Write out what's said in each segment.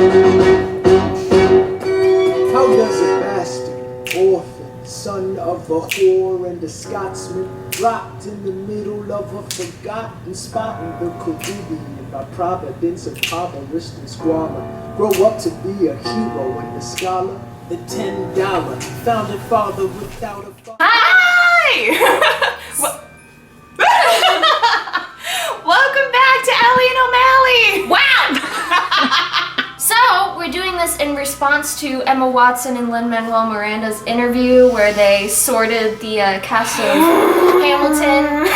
How does a bastard, orphan, son of a whore and a Scotsman, locked in the middle of a forgotten spot in the Caribbean by providence impoverished and squalor, grow up to be a hero and a scholar, the $10 founding father without a father? Hi! Welcome back to Ally&O'Malley! Wow! So, we're doing this in response to Emma Watson and Lin-Manuel Miranda's interview where they sorted the cast of Hamilton,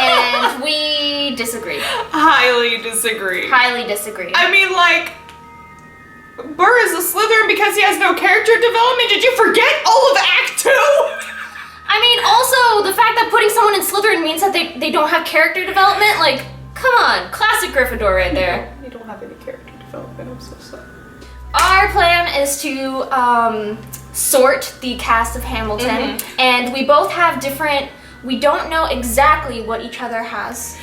and we disagree. Highly disagree. Highly disagree. I mean, like, Burr is a Slytherin because he has no character development. Did you forget all of Act 2? I mean, also, the fact that putting someone in Slytherin means that they don't have character development, like, come on, classic Gryffindor right there. You don't have any character development, I'm so sorry. Our plan is to sort the cast of Hamilton, and we both have different, we don't know exactly what each other has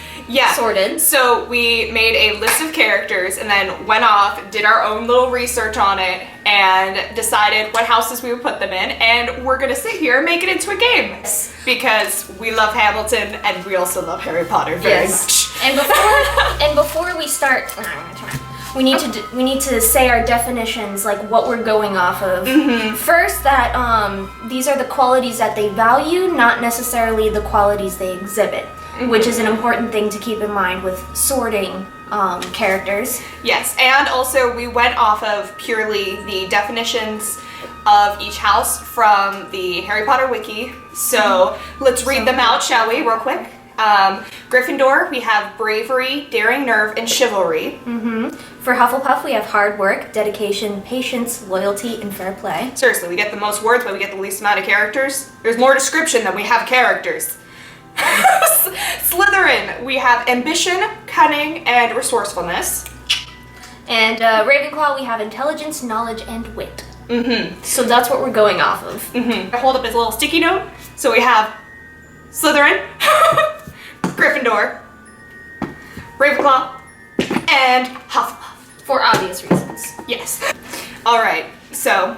sorted. So we made a list of characters and then went off, did our own little research on it, and decided what houses we would put them in, and we're gonna sit here and make it into a game. Because we love Hamilton and we also love Harry Potter very much. And before we start, we need to say our definitions, like what we're going off of. First, that these are the qualities that they value, not necessarily the qualities they exhibit, which is an important thing to keep in mind with sorting characters. Yes, and also we went off of purely the definitions of each house from the Harry Potter wiki. So let's read them out, shall we, real quick? Gryffindor, we have bravery, daring nerve, and chivalry. For Hufflepuff, we have hard work, dedication, patience, loyalty, and fair play. Seriously, we get the most words, but we get the least amount of characters. There's more description than we have characters. Slytherin, we have ambition, cunning, and resourcefulness. And Ravenclaw, we have intelligence, knowledge, and wit. So that's what we're going off of. I hold up his little sticky note. So we have Slytherin, Gryffindor, Ravenclaw, and Hufflepuff. For obvious reasons. Yes. Alright, so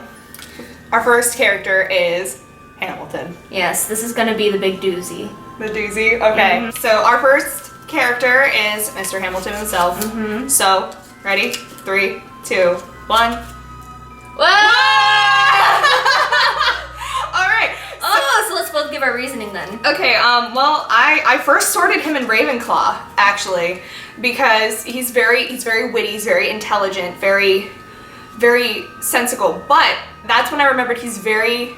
our first character is Hamilton. Yes, this is gonna be the big doozy. The doozy? Okay. So our first character is Mr. Hamilton himself. So, ready? 3, 2, 1. Whoa! Alright. So let's both give our reasoning then. Okay, well, I first sorted him in Ravenclaw, actually, because he's very witty, he's very intelligent, very sensical, but that's when I remembered he's very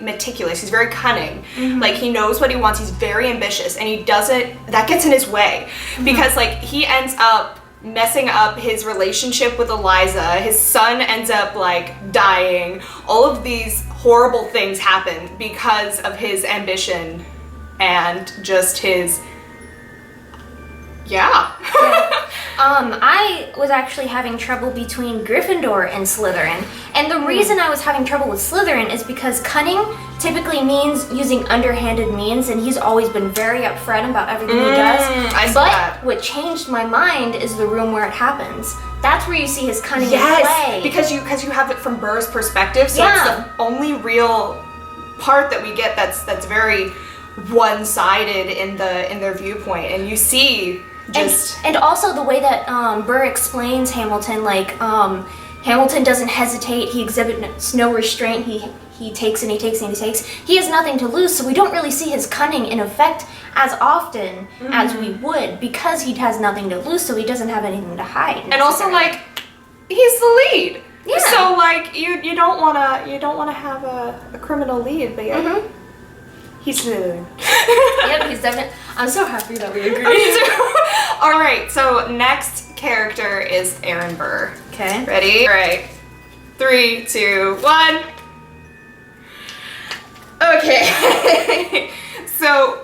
meticulous, he's very cunning. Like, he knows what he wants, he's very ambitious, and that gets in his way. Because, like, he ends up messing up his relationship with Eliza, his son ends up, like, dying. All of these horrible things happen because of his ambition and just his... I was actually having trouble between Gryffindor and Slytherin, and the reason I was having trouble with Slytherin is because cunning typically means using underhanded means, and he's always been very upfront about everything he does. But what changed my mind is the room where it happens. That's where you see his cunning in play. Because you have it from Burr's perspective, so it's the only real part that we get that's very one-sided in their viewpoint, and you see. And also the way that Burr explains Hamilton, like Hamilton doesn't hesitate, he exhibits no restraint, he takes and he takes and he takes. He has nothing to lose, so we don't really see his cunning in effect as often as we would, because he has nothing to lose, so he doesn't have anything to hide. And also, like, he's the lead. Yeah. So, like, you don't wanna have a criminal lead, but yeah. He's Slytherin. Yep, he's definitely. I'm so happy that we agree. All right, so next character is Aaron Burr. Okay. Ready? All right. 3, 2, 1. Okay. So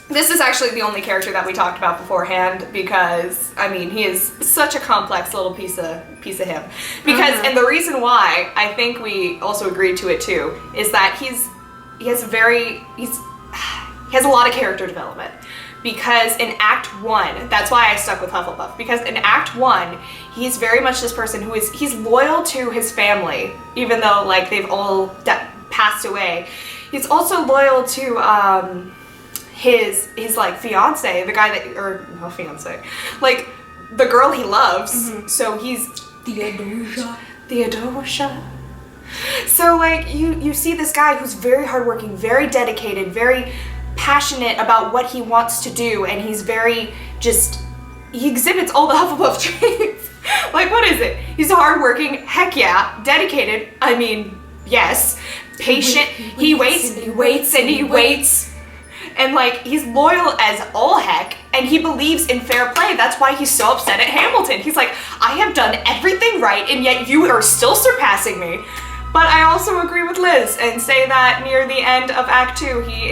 this is actually the only character that we talked about beforehand because, I mean, he is such a complex little piece of him. Because, and the reason why I think we also agreed to it too is that he has a lot of character development. Because in Act 1, that's why I stuck with Hufflepuff, because in Act 1, he's very much this person who he's loyal to his family, even though like they've all passed away. He's also loyal to his like fiance, the guy that, or not fiance, like the girl he loves. So he's Theodosia. So like you see this guy who's very hardworking, very dedicated, very passionate about what he wants to do, and he's very he exhibits all the Hufflepuff traits. Like, what is it? He's hardworking, heck yeah, dedicated, I mean, yes, patient, he waits and he waits and he waits. And like, he's loyal as all heck, and he believes in fair play. That's why he's so upset at Hamilton. He's like, I have done everything right, and yet you are still surpassing me. But I also agree with Liz and say that near the end of Act 2, he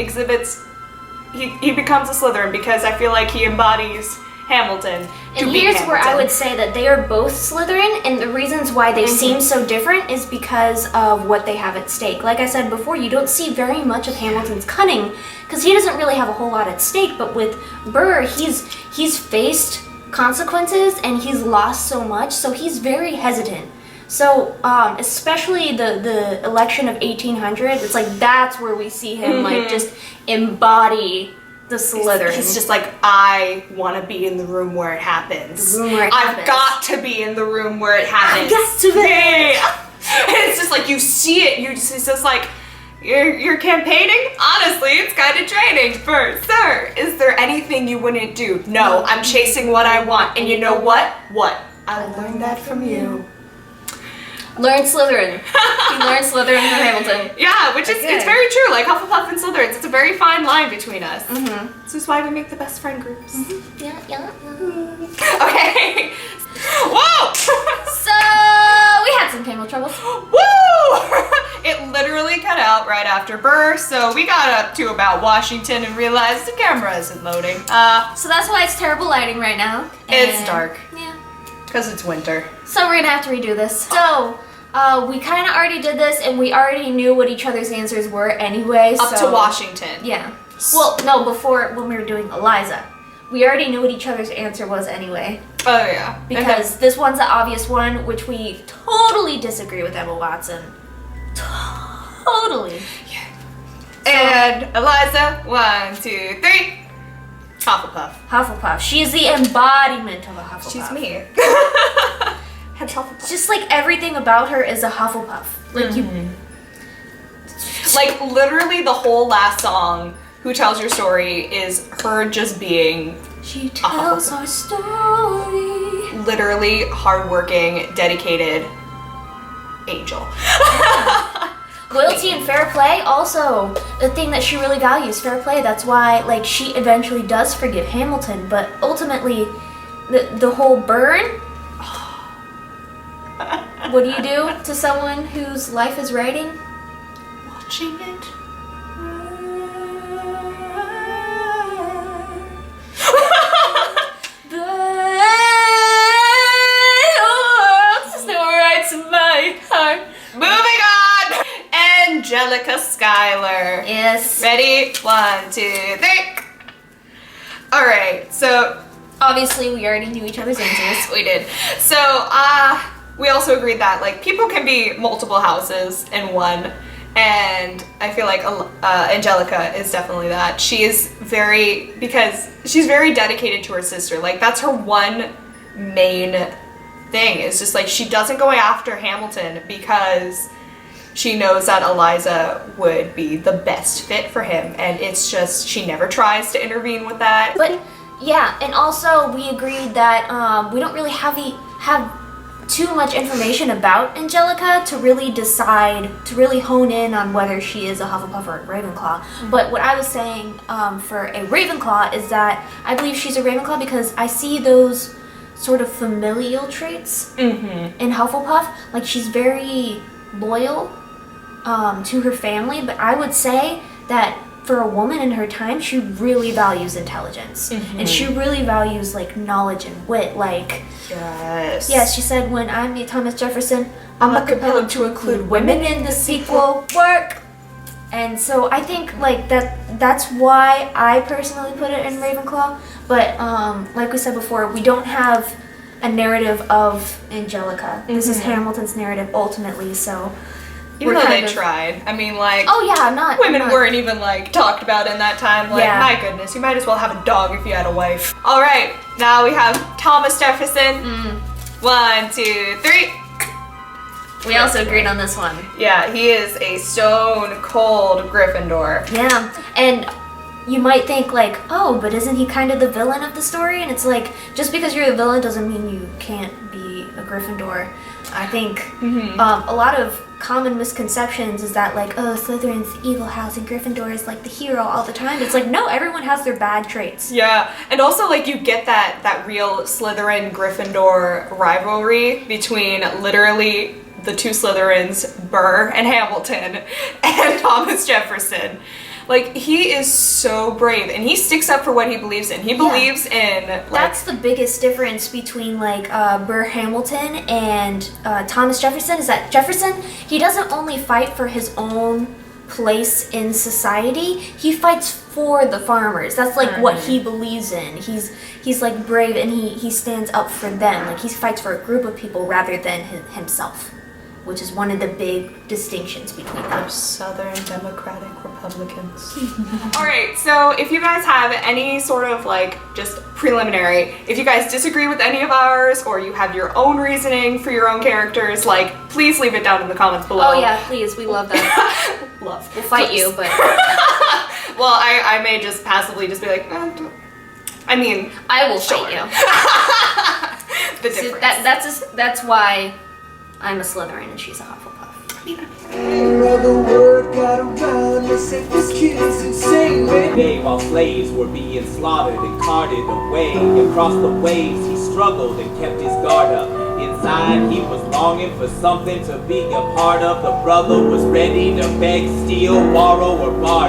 becomes a Slytherin because I feel like he embodies Hamilton. And here's where I would say that they are both Slytherin, and the reasons why they seem so different is because of what they have at stake. Like I said before, you don't see very much of Hamilton's cunning because he doesn't really have a whole lot at stake, but with Burr, he's faced consequences and he's lost so much, so he's very hesitant. So, especially the election of 1800, it's like that's where we see him like just embody the Slytherin. He's just like, I want to be in the room where it happens. The room where it I've happens. got to be in the room where it happens. I've got to be. And it's just like, you see it, it's just like, you're campaigning? Honestly, it's kind of draining. Sir, is there anything you wouldn't do? No, I'm chasing what I want. And you know what? What? I learned that from you. Learn Slytherin. He learned Slytherin from Hamilton. Yeah, which is, it's very true. Like Hufflepuff and Slytherins, it's a very fine line between us. This is why we make the best friend groups. Yeah. Okay. Whoa! So, we had some camel troubles. Woo! It literally cut out right after Burr, so we got up to about Washington and realized the camera isn't loading. So that's why it's terrible lighting right now. It's dark. Yeah. Because it's winter. So we're gonna have to redo this. So, we kind of already did this, and we already knew what each other's answers were anyway. Up to Washington. Yeah. Well, no, before, when we were doing Eliza. We already knew what each other's answer was anyway. Oh, yeah. Because this one's the obvious one, which we totally disagree with Emma Watson. Totally. Yeah. And Eliza, 1, 2, 3. Hufflepuff. Hufflepuff. She's the embodiment of a Hufflepuff. She's me. Hufflepuff. Just like everything about her is a Hufflepuff. Like Like literally the whole last song, Who Tells Your Story, is her just being she tells our story. Literally hardworking, dedicated angel. Loyalty and fair play, also the thing that she really values, fair play. That's why, like, she eventually does forgive Hamilton, but ultimately, the whole burn. What do you do to someone whose life is writing? Watching it. Moving on! Angelica Schuyler. Yes. Ready? 1, 2, 3. Alright, so obviously we already knew each other's answers. we did. So, we also agreed that, like, people can be multiple houses in one. And I feel like Angelica is definitely that. She is because she's very dedicated to her sister. Like, that's her one main thing. It's just like she doesn't go after Hamilton because she knows that Eliza would be the best fit for him. And it's just, she never tries to intervene with that. But, yeah, and also we agreed that we don't really have too much information about Angelica to really decide, to really hone in on whether she is a Hufflepuff or a Ravenclaw. But what I was saying for a Ravenclaw is that I believe she's a Ravenclaw because I see those sort of familial traits in Hufflepuff. Like, she's very loyal to her family, but I would say that for a woman in her time, she really values intelligence. And she really values, like, knowledge and wit. Like, yes, she said, when I meet Thomas Jefferson, I'm not compelled to include women in the sequel work. And so I think, like, that's why I personally put it in Ravenclaw. But like we said before, we don't have a narrative of Angelica. This is Hamilton's narrative ultimately, so even though they tried. I mean, like, oh yeah, not women weren't even like talked about in that time. Like, my goodness, you might as well have a dog if you had a wife. All right, now we have Thomas Jefferson. 1, 2, 3. We also agreed on this one. Yeah, he is a stone cold Gryffindor. Yeah, and you might think like, oh, but isn't he kind of the villain of the story? And it's like, just because you're the villain doesn't mean you can't be a Gryffindor. I think a lot of common misconceptions is that like, oh, Slytherin's the evil house and Gryffindor is like the hero all the time. It's like, no, everyone has their bad traits. Yeah, and also like you get that real Slytherin Gryffindor rivalry between literally the two Slytherins, Burr and Hamilton, and Thomas Jefferson. Like, he is so brave, and he sticks up for what he believes in. He believes in, like... That's the biggest difference between, like, Burr Hamilton and Thomas Jefferson, is that Jefferson, he doesn't only fight for his own place in society, he fights for the farmers. That's, like, what he believes in. He's like, brave, and he stands up for them. Like, he fights for a group of people rather than himself, which is one of the big distinctions between them. Southern Democratic Republicans. All right, so if you guys have any sort of like just preliminary, if you guys disagree with any of ours or you have your own reasoning for your own characters, like please leave it down in the comments below. Oh yeah, please, we love that. Love. We'll fight you, but... Well, I may just passively just be like, I mean... I will fight you. The difference. That's why I'm a Slytherin and she's a Hufflepuff. Another word got around, they said this kid is insane, man. Day while slaves were being slaughtered and carted away across the waves, he struggled and kept his guard up. Inside he was longing for something to be a part of. The brother was ready to beg, steal, borrow, or barter.